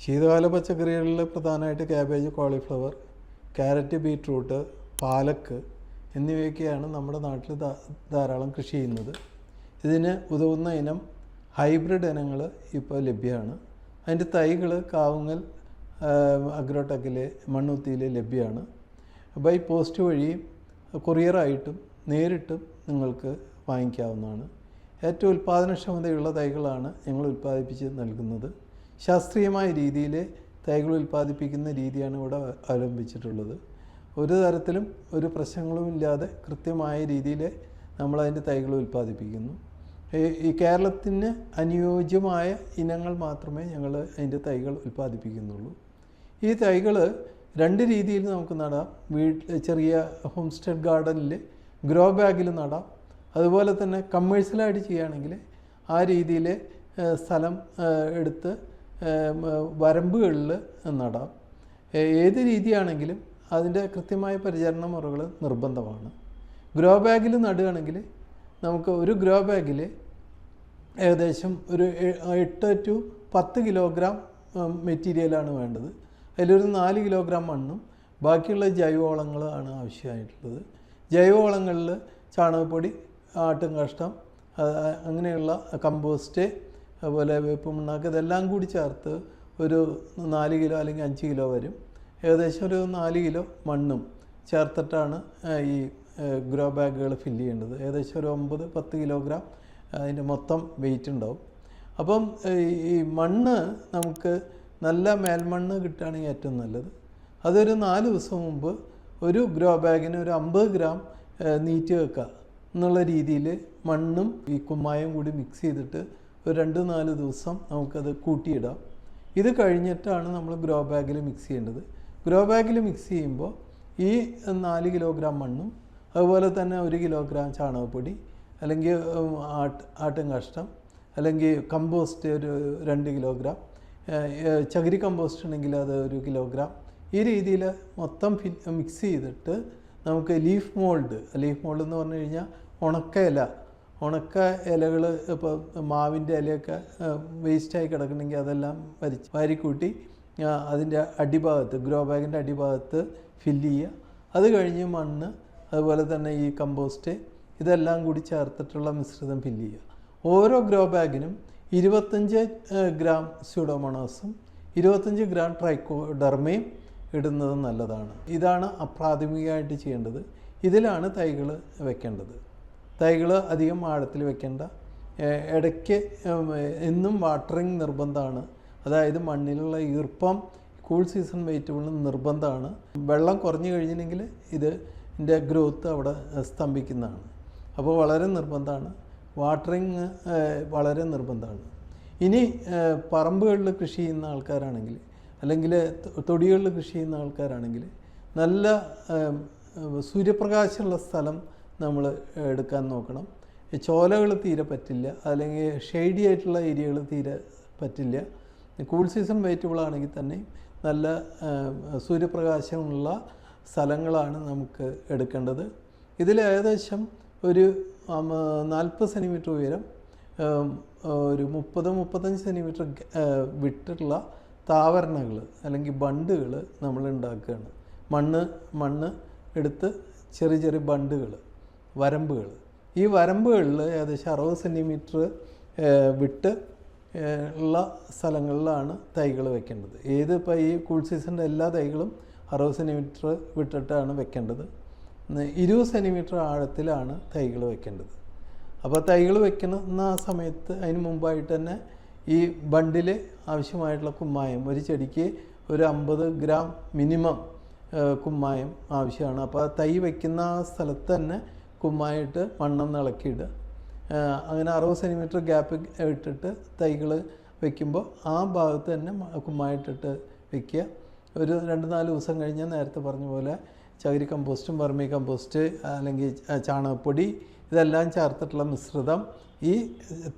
ശീതകാല പച്ചക്കറികളിൽ പ്രധാനമായിട്ട് ക്യാബേജ്, കോളിഫ്ലവർ, ക്യാരറ്റ്, ബീറ്റ്റൂട്ട്, പാലക്ക് എന്നിവയൊക്കെയാണ് നമ്മുടെ നാട്ടിൽ ധാരാളം കൃഷി ചെയ്യുന്നത്. ഇതിന് ഉതകുന്ന ഇനം ഹൈബ്രിഡ് ഇനങ്ങൾ ഇപ്പോൾ ലഭ്യമാണ്. അതിൻ്റെ തൈകൾ കാവുങ്ങൽ അഗ്രോടെക്കിൽ, മണ്ണുത്തിയിൽ ലഭ്യമാണ്. ബൈ പോസ്റ്റ് വഴിയും കൊറിയറായിട്ടും നേരിട്ടും നിങ്ങൾക്ക് വാങ്ങിക്കാവുന്നതാണ്. ഏറ്റവും ഉൽപ്പാദനക്ഷമതയുള്ള തൈകളാണ് ഞങ്ങൾ ഉൽപ്പാദിപ്പിച്ച് നൽകുന്നത്. ശാസ്ത്രീയമായ രീതിയിൽ തൈകൾ ഉൽപ്പാദിപ്പിക്കുന്ന രീതിയാണ് ഇവിടെ അവലംബിച്ചിട്ടുള്ളത്. ഒരു തരത്തിലും ഒരു പ്രശ്നങ്ങളും ഇല്ലാതെ കൃത്യമായ രീതിയിൽ നമ്മളതിൻ്റെ തൈകൾ ഉൽപ്പാദിപ്പിക്കുന്നു. ഈ കേരളത്തിന് അനുയോജ്യമായ ഇനങ്ങൾ മാത്രമേ ഞങ്ങൾ അതിൻ്റെ തൈകൾ ഉൽപ്പാദിപ്പിക്കുന്നുള്ളൂ. ഈ തൈകൾ രണ്ട് രീതിയിൽ നമുക്ക് നടാം. ചെറിയ ഹോം സ്റ്റേ ഗാർഡനിൽ ഗ്രോ ബാഗിൽ നടാം. അതുപോലെ തന്നെ കമേഴ്ഷ്യലായിട്ട് ചെയ്യുകയാണെങ്കിൽ ആ രീതിയിൽ സ്ഥലം എടുത്ത് വരമ്പുകളിൽ നടാം. ഏത് രീതിയാണെങ്കിലും അതിൻ്റെ കൃത്യമായ പരിചരണ മുറകൾ നിർബന്ധമാണ്. ഗ്രോ ബാഗിൽ നടുകയാണെങ്കിൽ നമുക്ക് ഒരു ഗ്രോ ബാഗിൽ ഏകദേശം ഒരു 8 to 10 കിലോഗ്രാം മെറ്റീരിയലാണ് വേണ്ടത്. അതിലൊരു 4 കിലോഗ്രാം മണ്ണും ബാക്കിയുള്ള ജൈവവളങ്ങളാണ് ആവശ്യമായിട്ടുള്ളത്. ജൈവവളങ്ങളിൽ ചാണകപ്പൊടി, ആട്ടും കാഷ്ടം, അങ്ങനെയുള്ള കമ്പോസ്റ്റ്, അതുപോലെ വേപ്പ് പിണ്ണാക്ക്, ഇതെല്ലാം കൂടി ചേർത്ത് ഒരു 4 കിലോ അല്ലെങ്കിൽ 5 കിലോ വരും. ഏകദേശം ഒരു 4 കിലോ മണ്ണും ചേർത്തിട്ടാണ് ഈ ഗ്രോ ബാഗുകൾ ഫില്ല് ചെയ്യേണ്ടത്. ഏകദേശം ഒരു 9-10 കിലോഗ്രാം അതിൻ്റെ മൊത്തം വെയിറ്റ് ഉണ്ടാവും. അപ്പം ഈ മണ്ണ് നമുക്ക് നല്ല മേൽമണ്ണ് കിട്ടുകയാണെങ്കിൽ ഏറ്റവും നല്ലത്. അതൊരു 4 ദിവസം മുമ്പ് ഒരു ഗ്രോ ബാഗിന് ഒരു 50 ഗ്രാം നീറ്റ് വെക്കുക എന്നുള്ള രീതിയിൽ മണ്ണും ഈ കുമ്മായം കൂടി മിക്സ് ചെയ്തിട്ട് ഒരു 2-4 ദിവസം നമുക്കത് കൂട്ടിയിടാം. ഇത് കഴിഞ്ഞിട്ടാണ് നമ്മൾ ഗ്രോ ബാഗിൽ മിക്സ് ചെയ്യേണ്ടത്. ഗ്രോ ബാഗിൽ മിക്സ് ചെയ്യുമ്പോൾ ഈ 4 കിലോഗ്രാം മണ്ണും അതുപോലെ തന്നെ 1 കിലോഗ്രാം ചാണകപ്പൊടി, അല്ലെങ്കിൽ ആട്ടും കാഷ്ടം, അല്ലെങ്കിൽ കമ്പോസ്റ്റ് ഒരു 2 കിലോഗ്രാം, ചകിരി കമ്പോസ്റ്റ് ഉണ്ടെങ്കിൽ അത് 1 കിലോഗ്രാം, ഈ രീതിയിൽ മൊത്തം മിക്സ് ചെയ്തിട്ട് നമുക്ക് ലീഫ് മോൾഡ് എന്ന് പറഞ്ഞു കഴിഞ്ഞാൽ ഉണക്ക ഇലകൾ, ഇപ്പോൾ മാവിൻ്റെ ഇലയൊക്കെ വേസ്റ്റായി കിടക്കണമെങ്കിൽ അതെല്ലാം വാരിക്കൂട്ടി അതിൻ്റെ അടിഭാഗത്ത്, ഗ്രോ ബാഗിൻ്റെ അടിഭാഗത്ത് ഫില്ല് ചെയ്യുക. അത് കഴിഞ്ഞ് മണ്ണ്, അതുപോലെ തന്നെ ഈ കമ്പോസ്റ്റ്, ഇതെല്ലാം കൂടി ചേർത്തിട്ടുള്ള മിശ്രിതം ഫില്ല് ചെയ്യുക. ഓരോ ഗ്രോ ബാഗിനും 25 ഗ്രാം സ്യൂഡോമോണാസും 25 ഗ്രാം ട്രൈക്കോഡെർമയും ഇടുന്നത് നല്ലതാണ്. ഇതാണ് പ്രാഥമികമായിട്ട് ചെയ്യേണ്ടത്. ഇതിലാണ് തൈകൾ വെക്കേണ്ടത്. തൈകൾ അധികം ആഴത്തിൽ വെക്കേണ്ട. ഇടയ്ക്ക് എന്നും വാട്ടറിങ് നിർബന്ധമാണ്. അതായത് മണ്ണിലുള്ള ഈർപ്പം കൂൾ സീസൺ വെജിറ്റബിളിന് നിർബന്ധമാണ്. വെള്ളം കുറഞ്ഞു കഴിഞ്ഞിട്ടുണ്ടെങ്കിൽ ഇതിൻ്റെ ഗ്രോത്ത് അവിടെ സ്തംഭിക്കുന്നതാണ്. അപ്പോൾ വളരെ നിർബന്ധമാണ്. വാട്ടറിങ് വളരെ നിർബന്ധമാണ്. ഇനി പറമ്പുകളിൽ കൃഷി ചെയ്യുന്ന ആൾക്കാരാണെങ്കിൽ, അല്ലെങ്കിൽ തൊടികളിൽ കൃഷി ചെയ്യുന്ന ആൾക്കാരാണെങ്കിൽ നല്ല സൂര്യപ്രകാശമുള്ള സ്ഥലം നമ്മൾ എടുക്കാൻ നോക്കണം. ചോലകൾ തീരെ പറ്റില്ല, അല്ലെങ്കിൽ ഷെയ്ഡി ആയിട്ടുള്ള ഏരിയകൾ തീരെ പറ്റില്ല. കൂൾ സീസൺ വെജിറ്റബിൾ ആണെങ്കിൽ തന്നെ നല്ല സൂര്യപ്രകാശമുള്ള സ്ഥലങ്ങളാണ് നമുക്ക് എടുക്കേണ്ടത്. ഇതിൽ ഏകദേശം ഒരു 40 സെൻറ്റിമീറ്റർ ഉയരം, ഒരു 30-35 സെൻറ്റിമീറ്റർ വിട്ടുള്ള താവരണകൾ അല്ലെങ്കിൽ ബണ്ടുകൾ നമ്മൾ ഉണ്ടാക്കുകയാണ്. മണ്ണ് എടുത്ത് ചെറിയ ബണ്ടുകൾ, വരമ്പുകൾ. ഈ വരമ്പുകളിൽ ഏകദേശം 60 സെൻറ്റിമീറ്റർ വിട്ട് ഉള്ള സ്ഥലങ്ങളിലാണ് തൈകൾ വെക്കേണ്ടത്. ഇപ്പോൾ ഈ കൂൾ സീസണിൻ്റെ എല്ലാ തൈകളും 60 സെൻറ്റിമീറ്റർ വിട്ടിട്ടാണ് വെക്കേണ്ടത്. 20 സെൻറ്റിമീറ്റർ ആഴത്തിലാണ് തൈകൾ വെക്കേണ്ടത്. അപ്പോൾ തൈകൾ വെക്കുന്ന ആ സമയത്ത് അതിന് മുമ്പായിട്ട് തന്നെ ഈ ബണ്ടിൽ ആവശ്യമായിട്ടുള്ള കുമ്മായം, ഒരു ചെടിക്ക് ഒരു 50 ഗ്രാം മിനിമം കുമ്മായം ആവശ്യമാണ്. അപ്പോൾ തൈ വയ്ക്കുന്ന ആ സ്ഥലത്ത് തന്നെ കുമ്മായിട്ട് മണ്ണൊന്ന് ഇളക്കിയിടുക. അങ്ങനെ 60 സെൻറ്റിമീറ്റർ ഗ്യാപ്പ് ഇട്ടിട്ട് തൈകൾ വയ്ക്കുമ്പോൾ ആ ഭാഗത്ത് തന്നെ കുമ്മായിട്ടിട്ട് വയ്ക്കുക. ഒരു 2-4 ദിവസം കഴിഞ്ഞാൽ നേരത്തെ പറഞ്ഞ പോലെ ചകിരി കമ്പോസ്റ്റും വെർമി കമ്പോസ്റ്റ് അല്ലെങ്കിൽ ചാണകപ്പൊടി ഇതെല്ലാം ചേർത്തിട്ടുള്ള മിശ്രിതം ഈ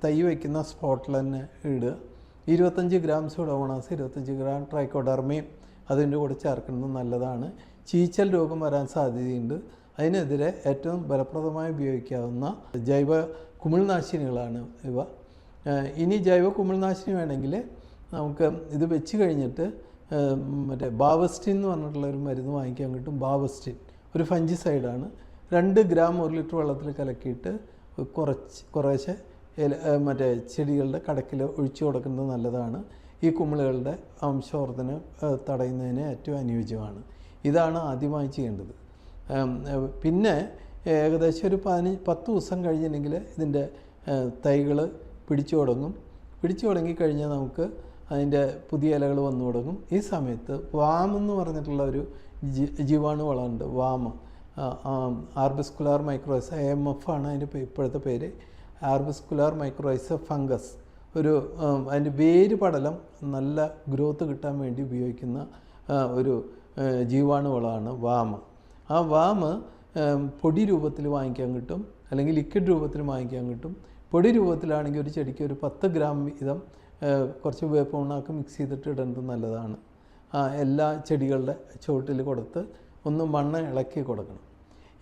തൈ വയ്ക്കുന്ന സ്പോട്ടിൽ തന്നെ ഇടുക. 25 ഗ്രാം സ്യൂഡോമോണാസ്, 25 ഗ്രാം ട്രൈക്കോഡെർമയും അതിൻ്റെ കൂടെ ചേർക്കുന്നത് നല്ലതാണ്. ചീച്ചൽ രോഗം വരാൻ സാധ്യതയുണ്ട്. അതിനെതിരെ ഏറ്റവും ഫലപ്രദമായി ഉപയോഗിക്കാവുന്ന ജൈവ കുമിൾനാശിനികളാണ് ഇവ. ഇനി ജൈവ കുമിൾനാശിനി വേണമെങ്കിൽ നമുക്ക് ഇത് വെച്ച് കഴിഞ്ഞിട്ട് മറ്റേ ബാവസ്റ്റിൻ എന്ന് പറഞ്ഞിട്ടുള്ള ഒരു മരുന്ന് വാങ്ങിക്കാൻ കിട്ടും. ബാവസ്റ്റിൻ ഒരു ഫംജിസൈഡാണ്. 2 ഗ്രാം 1 ലിറ്റർ വെള്ളത്തിൽ കലക്കിയിട്ട് കുറേശ്ശെ മറ്റേ ചെടികളുടെ കടക്കിൽ ഒഴിച്ചു കൊടുക്കുന്നത് നല്ലതാണ്. ഈ കുമിളുകളുടെ വംശവർദ്ധന തടയുന്നതിന് ഏറ്റവും അനുയോജ്യമാണ്. ഇതാണ് ആദ്യമായി ചെയ്യേണ്ടത്. പിന്നെ ഏകദേശം ഒരു 10 ദിവസം കഴിഞ്ഞിട്ടുണ്ടെങ്കിൽ ഇതിൻ്റെ തൈകൾ പിടിച്ചു തുടങ്ങിക്കഴിഞ്ഞാൽ നമുക്ക് അതിൻ്റെ പുതിയ ഇലകൾ വന്നു തുടങ്ങും. ഈ സമയത്ത് വാം എന്ന് പറഞ്ഞിട്ടുള്ള ഒരു ജീവാണു വളമുണ്ട്. വാം, ആർബിസ്കുലാർ മൈക്രോറൈസ, AMF ആണ് അതിൻ്റെ ഇപ്പോഴത്തെ പേര്. ആർബിസ്കുലാർ മൈക്രോറൈസ ഫംഗസ് അതിൻ്റെ വേര് പടലം നല്ല ഗ്രോത്ത് കിട്ടാൻ വേണ്ടി ഉപയോഗിക്കുന്ന ഒരു ജീവാണു വളമാണ് വാം. ആ വാം പൊടി രൂപത്തിൽ വാങ്ങിക്കാൻ കിട്ടും, അല്ലെങ്കിൽ ലിക്വിഡ് രൂപത്തിൽ വാങ്ങിക്കാൻ കിട്ടും. പൊടി രൂപത്തിലാണെങ്കിൽ ഒരു ചെടിക്ക് ഒരു 10 ഗ്രാം വീതം കുറച്ച് വേപ്പുണ്ണാക്ക് മിക്സ് ചെയ്തിട്ട് ഇടേണ്ടത് നല്ലതാണ്. എല്ലാ ചെടികളുടെ ചുവട്ടിൽ കൊടുത്ത് ഒന്ന് മണ്ണ് ഇളക്കി കൊടുക്കണം.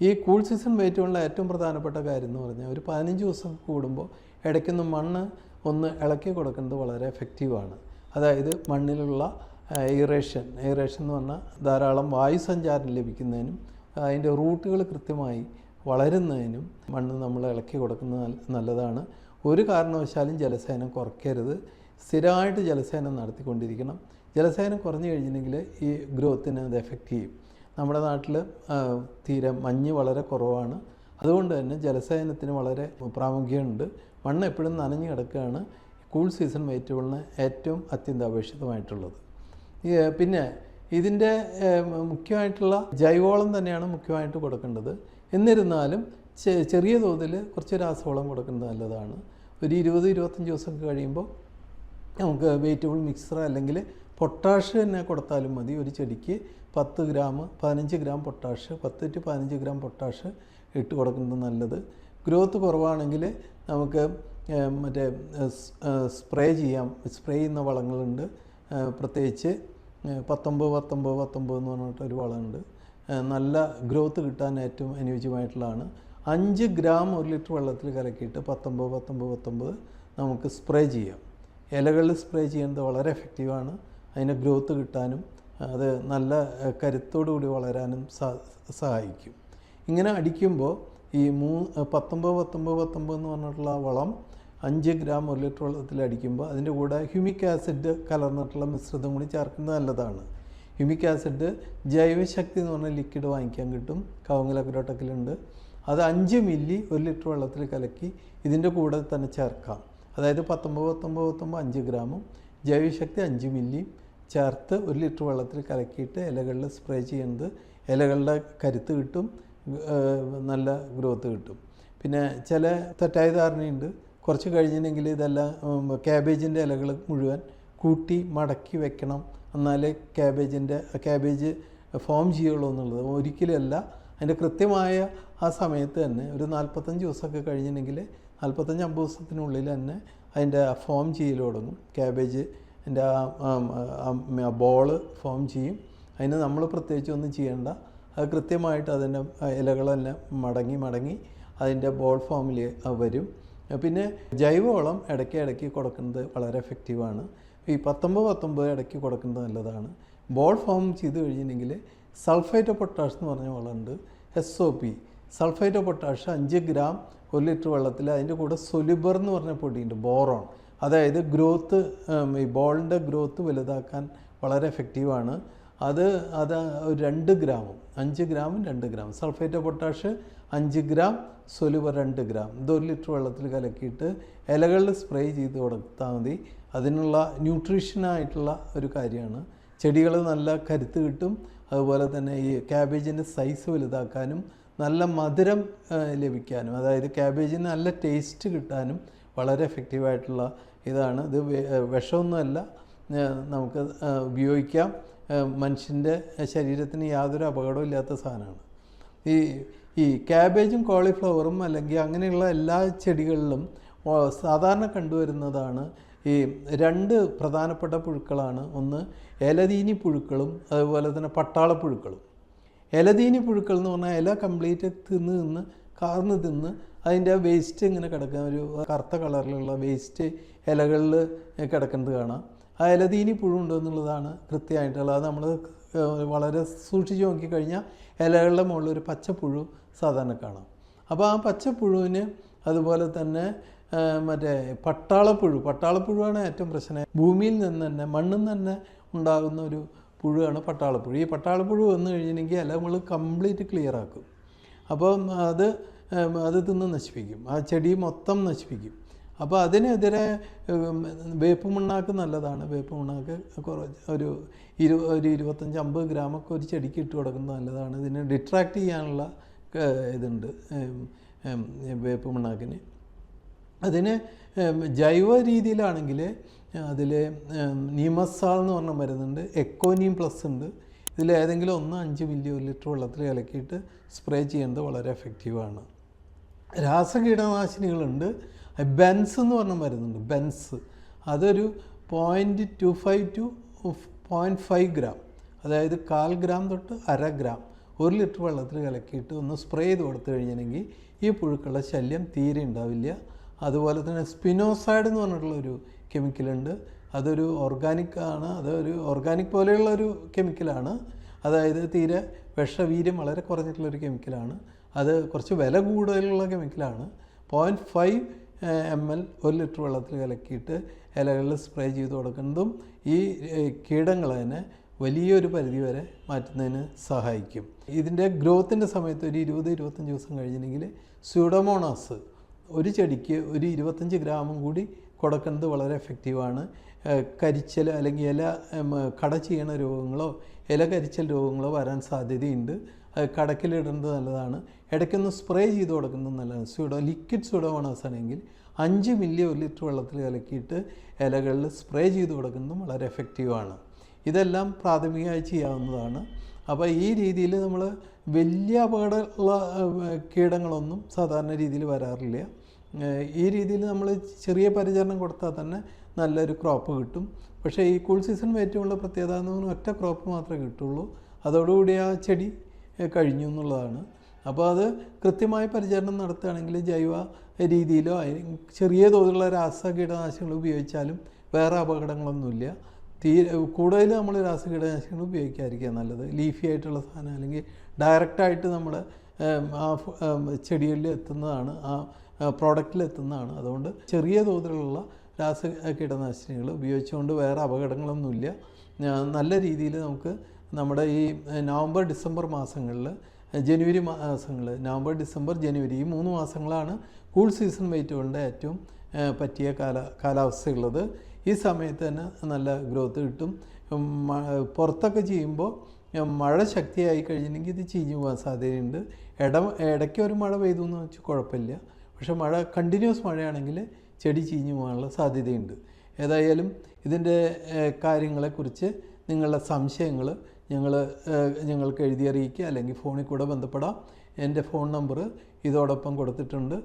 ഈ കൂൾ സീസൺ വെയിറ്റുള്ള ഏറ്റവും പ്രധാനപ്പെട്ട കാര്യം എന്ന് പറഞ്ഞാൽ ഒരു 15 ദിവസം കൂടുമ്പോൾ ഇടയ്ക്കൊന്ന് മണ്ണ് ഒന്ന് ഇളക്കി കൊടുക്കുന്നത് വളരെ എഫക്റ്റീവാണ്. അതായത് മണ്ണിലുള്ള എയറേഷൻ എന്ന് പറഞ്ഞാൽ ധാരാളം വായുസഞ്ചാരം ലഭിക്കുന്നതിനും അതിൻ്റെ റൂട്ടുകൾ കൃത്യമായി വളരുന്നതിനും മണ്ണ് നമ്മൾ ഇളക്കി കൊടുക്കുന്നത് നല്ലതാണ്. ഒരു കാരണവശാലും ജലസേനം കുറയ്ക്കരുത്. സ്ഥിരമായിട്ട് ജലസേനം നടത്തിക്കൊണ്ടിരിക്കണം. ജലസേനം കുറഞ്ഞു കഴിഞ്ഞിട്ടുണ്ടെങ്കിൽ ഈ ഗ്രോത്തിന് അത് എഫക്റ്റ് ചെയ്യും. നമ്മുടെ നാട്ടിൽ തീരെ മഞ്ഞ് വളരെ കുറവാണ്. അതുകൊണ്ട് തന്നെ ജലസേനത്തിന് വളരെ പ്രാമുഖ്യമുണ്ട്. മണ്ണ് എപ്പോഴും നനഞ്ഞു കിടക്കുകയാണ് കൂൾ സീസൺ വെജിറ്റബിളിന് ഏറ്റവും അത്യന്താപേക്ഷിതമായിട്ടുള്ളത്. പിന്നെ ഇതിൻ്റെ മുഖ്യമായിട്ടുള്ള ജൈവവളം തന്നെയാണ് മുഖ്യമായിട്ട് കൊടുക്കേണ്ടത്. എന്നിരുന്നാലും ചെറിയ തോതിൽ കുറച്ച് രാസവളം കൊടുക്കുന്നത് നല്ലതാണ്. ഒരു 20-25 ദിവസം കഴിയുമ്പോൾ നമുക്ക് വെജിറ്റബിൾ മിക്സർ അല്ലെങ്കിൽ പൊട്ടാഷ് തന്നെ കൊടുത്താലും മതി. ഒരു ചെടിക്ക് 10 gram 15 gram potash 10 to 15 gram potash ഇട്ട് കൊടുക്കുന്നത് നല്ലത്. ഗ്രോത്ത് കുറവാണെങ്കിൽ നമുക്ക് മറ്റേ സ്പ്രേ ചെയ്യുന്ന വളങ്ങളുണ്ട്. പ്രത്യേകിച്ച് 19 എന്ന് പറഞ്ഞിട്ടൊരു വളമുണ്ട്. നല്ല ഗ്രോത്ത് കിട്ടാൻ ഏറ്റവും അനുയോജ്യമായിട്ടുള്ളതാണ്. 5 ഗ്രാം 1 ലിറ്റർ വെള്ളത്തിൽ കലക്കിയിട്ട് 19 നമുക്ക് സ്പ്രേ ചെയ്യാം. ഇലകളിൽ സ്പ്രേ ചെയ്യുന്നത് വളരെ എഫക്റ്റീവാണ്. അതിന് ഗ്രോത്ത് കിട്ടാനും അത് നല്ല കരുത്തോടു കൂടി വളരാനും സഹായിക്കും. ഇങ്ങനെ അടിക്കുമ്പോൾ ഈ 19 എന്ന് പറഞ്ഞിട്ടുള്ള വളം 5 ഗ്രാം 1 ലിറ്റർ വെള്ളത്തിൽ അടിക്കുമ്പോൾ അതിൻ്റെ കൂടെ ഹ്യൂമിക് ആസിഡ് കലർന്നിട്ടുള്ള മിശ്രിതം കൂടി ചേർക്കുന്നത് നല്ലതാണ്. ഹ്യൂമിക് ആസിഡ് ജൈവശക്തി എന്ന് പറഞ്ഞ ലിക്വിഡ് വാങ്ങിക്കാൻ കിട്ടും. കവുങ്ങൽ അഗ്രോടെക്കിലുണ്ട്. അത് 5 മില്ലി 1 ലിറ്റർ വെള്ളത്തിൽ കലക്കി ഇതിൻ്റെ കൂടെ തന്നെ ചേർക്കാം. അതായത് 19 5 ഗ്രാമും ജൈവശക്തി 5 മില്ലിയും ചേർത്ത് 1 ലിറ്റർ വെള്ളത്തിൽ കലക്കിയിട്ട് ഇലകളിൽ സ്പ്രേ ചെയ്യുന്നത് ഇലകളുടെ കരുത്ത് കിട്ടും, നല്ല ഗ്രോത്ത് കിട്ടും. പിന്നെ ചില തെറ്റായ ധാരണയുണ്ട്, കുറച്ച് കഴിഞ്ഞിട്ടുണ്ടെങ്കിൽ ഇതെല്ലാം ക്യാബേജിൻ്റെ ഇലകൾ മുഴുവൻ കൂട്ടി മടക്കി വെക്കണം, എന്നാലേ ക്യാബേജ് ഫോം ചെയ്യുള്ളൂ എന്നുള്ളത് ഒരിക്കലുമല്ല. അതിൻ്റെ കൃത്യമായ ആ സമയത്ത് തന്നെ ഒരു 45 ദിവസമൊക്കെ കഴിഞ്ഞിട്ടുണ്ടെങ്കിൽ 45-50 ദിവസത്തിനുള്ളിൽ തന്നെ അതിൻ്റെ ഫോം ചെയ്യൽ തുടങ്ങും. ക്യാബേജിൻ്റെ ആ ബോള് ഫോം ചെയ്യും. അതിന് നമ്മൾ പ്രത്യേകിച്ച് ഒന്നും ചെയ്യേണ്ട. അത് കൃത്യമായിട്ട് അതിൻ്റെ ഇലകളെല്ലാം മടങ്ങി അതിൻ്റെ ബോൾ ഫോമിൽ വരും. പിന്നെ ജൈവവളം ഇടയ്ക്ക് കൊടുക്കുന്നത് വളരെ എഫക്റ്റീവാണ്. ഈ 19 ഇടയ്ക്ക് കൊടുക്കുന്നത് നല്ലതാണ്. ബോൾ ഫോം ചെയ്ത് കഴിഞ്ഞിട്ടുണ്ടെങ്കിൽ സൾഫേറ്റ് ഓഫ് പൊട്ടാഷ് എന്ന് പറഞ്ഞ വളമുണ്ട്, SOP. Sulphate of potash 5 gram 1 litre വെള്ളത്തിൽ അതിൻ്റെ കൂടെ സൊലിബർ എന്ന് പറഞ്ഞ പൊടിയുണ്ട്, ബോറോൺ. അതായത് ഗ്രോത്ത്, ഈ ബോളിൻ്റെ ഗ്രോത്ത് വലുതാക്കാൻ വളരെ എഫക്റ്റീവാണ്. അത് 2 ഗ്രാമും 5 ഗ്രാമും 2 gram sulphate of potash 5 gram Solubor 2 gram ഇത് 1 ലിറ്റർ വെള്ളത്തിൽ കലക്കിയിട്ട് ഇലകളിൽ സ്പ്രേ ചെയ്ത് കൊടുത്താൽ മതി. അതിനുള്ള ന്യൂട്രീഷനായിട്ടുള്ള ഒരു കാര്യമാണ്. ചെടികൾ നല്ല കരുത്ത് കിട്ടും. അതുപോലെ തന്നെ ഈ ക്യാബേജിൻ്റെ സൈസ് വലുതാക്കാനും നല്ല മധുരം ലഭിക്കാനും, അതായത് ക്യാബേജിന് നല്ല ടേസ്റ്റ് കിട്ടാനും വളരെ എഫക്റ്റീവായിട്ടുള്ള ഇതാണ്. ഇത് വിഷമൊന്നുമല്ല, നമുക്ക് ഉപയോഗിക്കാം. മനുഷ്യൻ്റെ ശരീരത്തിന് യാതൊരു അപകടവും ഇല്ലാത്ത സാധനമാണ്. ഈ ക്യാബേജും കോളിഫ്ലവറും അല്ലെങ്കിൽ അങ്ങനെയുള്ള എല്ലാ ചെടികളിലും സാധാരണ കണ്ടുവരുന്നതാണ് ഈ 2 പ്രധാനപ്പെട്ട പുഴുക്കളാണ്. ഒന്ന് ഇലതീനി പുഴുക്കളും അതുപോലെ തന്നെ പട്ടാളപ്പുഴുക്കളും. ഇലതീനി പുഴുക്കൾ എന്ന് പറഞ്ഞാൽ ഇല കംപ്ലീറ്റ് കാർന്ന് തിന്ന് അതിൻ്റെ വേസ്റ്റ് ഇങ്ങനെ കിടക്കുന്ന ഒരു കറുത്ത കളറിലുള്ള വേസ്റ്റ് ഇലകളിൽ കിടക്കുന്നത് കാണാം. ആ ഇലതീനി പുഴു ഉണ്ടോ എന്നുള്ളതാണ് കൃത്യമായിട്ടുള്ളത്. അത് നമ്മൾ വളരെ സൂക്ഷിച്ച് നോക്കിക്കഴിഞ്ഞാൽ ഇലകളുടെ മുകളിൽ ഒരു പച്ചപ്പുഴു സാധാരണ കാണാം. അപ്പോൾ ആ പച്ചപ്പുഴുവിന് അതുപോലെ തന്നെ മറ്റേ പട്ടാളപ്പുഴുവാണ് ഏറ്റവും പ്രശ്നം. ഭൂമിയിൽ നിന്ന് തന്നെ മണ്ണിൽ നിന്ന് തന്നെ ഉണ്ടാകുന്ന ഒരു പുഴുവാണ് പട്ടാളപ്പുഴു. ഈ പട്ടാളപ്പുഴു വന്നു കഴിഞ്ഞിട്ടുണ്ടെങ്കിൽ ഇലകൾ കംപ്ലീറ്റ് ക്ലിയർ ആക്കും. അപ്പം അത് തിന്ന് നശിപ്പിക്കും, ആ ചെടി മൊത്തം നശിപ്പിക്കും. അപ്പോൾ അതിനെതിരെ വേപ്പ് മണ്ണാക്ക് നല്ലതാണ്. വേപ്പ് മണ്ണാക്ക് ഒരു 25-50 ഗ്രാമൊക്കെ ഒരു ചെടിക്ക് ഇട്ട് കൊടുക്കുന്നത് നല്ലതാണ്. ഇതിനെ ഡിട്രാക്ട് ചെയ്യാനുള്ള ഇതുണ്ട് വേപ്പ് മണ്ണാക്കിന്. അതിന് ജൈവ രീതിയിലാണെങ്കിൽ അതിൽ നീമസാൾ എന്ന് പറഞ്ഞ മരുന്നുണ്ട്, എക്കോനീം പ്ലസ് ഉണ്ട്. ഇതിലേതെങ്കിലും 5 മില്ലി 1 ലിറ്റർ വെള്ളത്തിൽ കലക്കിയിട്ട് സ്പ്രേ ചെയ്യുന്നത് വളരെ എഫക്റ്റീവാണ്. രാസകീടനാശിനികളുണ്ട്. ബെൻസ് എന്ന് പറഞ്ഞ മരുന്നുണ്ട്, ബെൻസ്. അതൊരു 0.25 to 0.5 ഗ്രാം, അതായത് 1/4 ഗ്രാം തൊട്ട് 1/2 ഗ്രാം 1 ലിറ്റർ വെള്ളത്തിൽ കലക്കിയിട്ട് ഒന്ന് സ്പ്രേ ചെയ്ത് കൊടുത്തു കഴിഞ്ഞിട്ടുണ്ടെങ്കിൽ ഈ പുഴുക്കളുടെ ശല്യം തീരെ ഉണ്ടാവില്ല. അതുപോലെ തന്നെ സ്പിനോസൈഡ് എന്ന് പറഞ്ഞിട്ടുള്ളൊരു കെമിക്കലുണ്ട്. അതൊരു ഓർഗാനിക് ആണ്. അതൊരു ഓർഗാനിക് പോലെയുള്ളൊരു കെമിക്കലാണ്. അതായത് തീരെ വിഷവീര്യം വളരെ കുറഞ്ഞിട്ടുള്ളൊരു കെമിക്കലാണ്. അത് കുറച്ച് വില കൂടുതലുള്ള കെമിക്കലാണ്. 0.5 ml 1 ലിറ്റർ വെള്ളത്തിൽ കലക്കിയിട്ട് ഇലകളിൽ സ്പ്രേ ചെയ്ത് കൊടുക്കുന്നതും ഈ കീടങ്ങളെ വലിയൊരു പരിധിവരെ മാറ്റുന്നതിന് സഹായിക്കും. ഇതിൻ്റെ ഗ്രോത്തിൻ്റെ സമയത്ത് ഒരു 20-25 ദിവസം കഴിഞ്ഞിട്ടുണ്ടെങ്കിൽ സ്യൂഡോമോണാസ് ഒരു ചെടിക്ക് ഒരു 25 ഗ്രാമും കൂടി കൊടുക്കുന്നത് വളരെ എഫക്റ്റീവാണ്. കരിച്ചൽ അല്ലെങ്കിൽ ഇല കട ചെയ്യണ രോഗങ്ങളോ ഇല കരിച്ചൽ രോഗങ്ങളോ വരാൻ സാധ്യതയുണ്ട്. കടക്കിലിടുന്നത് നല്ലതാണ്. ഇടയ്ക്കൊന്ന് സ്പ്രേ ചെയ്ത് കൊടുക്കുന്നത് നല്ലതാണ്. ലിക്വിഡ് സ്യൂഡോമോണാസ് ആണെങ്കിൽ 5 മില്ലി 1 ലിറ്റർ വെള്ളത്തിൽ കലക്കിയിട്ട് ഇലകളിൽ സ്പ്രേ ചെയ്ത് കൊടുക്കുന്നതും വളരെ എഫക്റ്റീവാണ്. ഇതെല്ലാം പ്രാഥമികമായി ചെയ്യാവുന്നതാണ്. അപ്പോൾ ഈ രീതിയിൽ നമ്മൾ വലിയ അപകടമുള്ള കീടങ്ങളൊന്നും സാധാരണ രീതിയിൽ വരാറില്ല. ഈ രീതിയിൽ നമ്മൾ ചെറിയ പരിചരണം കൊടുത്താൽ തന്നെ നല്ലൊരു ക്രോപ്പ് കിട്ടും. പക്ഷേ ഈ കൂൾ സീസൺ ഏറ്റവുമുള്ള പ്രത്യേകത എന്ന് പറഞ്ഞാൽ ഒറ്റ ക്രോപ്പ് മാത്രമേ കിട്ടുള്ളൂ. അതോടുകൂടി ആ ചെടി കഴിഞ്ഞു എന്നുള്ളതാണ്. അപ്പോൾ അത് കൃത്യമായ പരിചരണം നടത്തുകയാണെങ്കിൽ ജൈവ രീതിയിലോ ചെറിയ തോതിലുള്ള രാസകീടനാശിനികൾ ഉപയോഗിച്ചാലും വേറെ അപകടങ്ങളൊന്നുമില്ല. കൂടുതൽ നമ്മൾ രാസകീടനാശിനികൾ ഉപയോഗിക്കാതിരിക്കുക നല്ലത്. ലീഫി ആയിട്ടുള്ള സാധനം അല്ലെങ്കിൽ ഡയറക്റ്റായിട്ട് നമ്മൾ ആ ചെടികളിൽ എത്തുന്നതാണ്, ആ പ്രോഡക്റ്റിൽ എത്തുന്നതാണ്. അതുകൊണ്ട് ചെറിയ തോതിലുള്ള രാസകീടനാശിനികൾ ഉപയോഗിച്ചുകൊണ്ട് വേറെ അപകടങ്ങളൊന്നുമില്ല. നല്ല രീതിയിൽ നമുക്ക് നമ്മുടെ ഈ നവംബർ ഡിസംബർ മാസങ്ങളിൽ, ജനുവരി മാസങ്ങൾ, നവംബർ ഡിസംബർ ജനുവരി ഈ 3 മാസങ്ങളാണ് കൂൾ സീസൺ വെയിറ്റുകളുടെ ഏറ്റവും പറ്റിയ കാലാവസ്ഥയുള്ളത്. ഈ സമയത്ത് തന്നെ നല്ല ഗ്രോത്ത് കിട്ടും. പുറത്തൊക്കെ ചെയ്യുമ്പോൾ മഴ ശക്തിയായി കഴിഞ്ഞിട്ടുണ്ടെങ്കിൽ ഇത് ചീഞ്ഞു പോകാൻ സാധ്യതയുണ്ട്. ഇടയ്ക്ക് ഒരു മഴ പെയ്തു എന്ന് വെച്ചാൽ കുഴപ്പമില്ല. പക്ഷേ കണ്ടിന്യൂസ് മഴയാണെങ്കിൽ ചെടി ചീഞ്ഞു പോകാനുള്ള സാധ്യതയുണ്ട്. ഏതായാലും ഇതിൻ്റെ കാര്യങ്ങളെക്കുറിച്ച് നിങ്ങളുടെ സംശയങ്ങൾ ഞങ്ങൾക്ക് എഴുതി അറിയിക്കുക, അല്ലെങ്കിൽ ഫോണിൽ കൂടെ ബന്ധപ്പെടാം. എൻ്റെ ഫോൺ നമ്പർ ഇതോടൊപ്പം കൊടുത്തിട്ടുണ്ട്.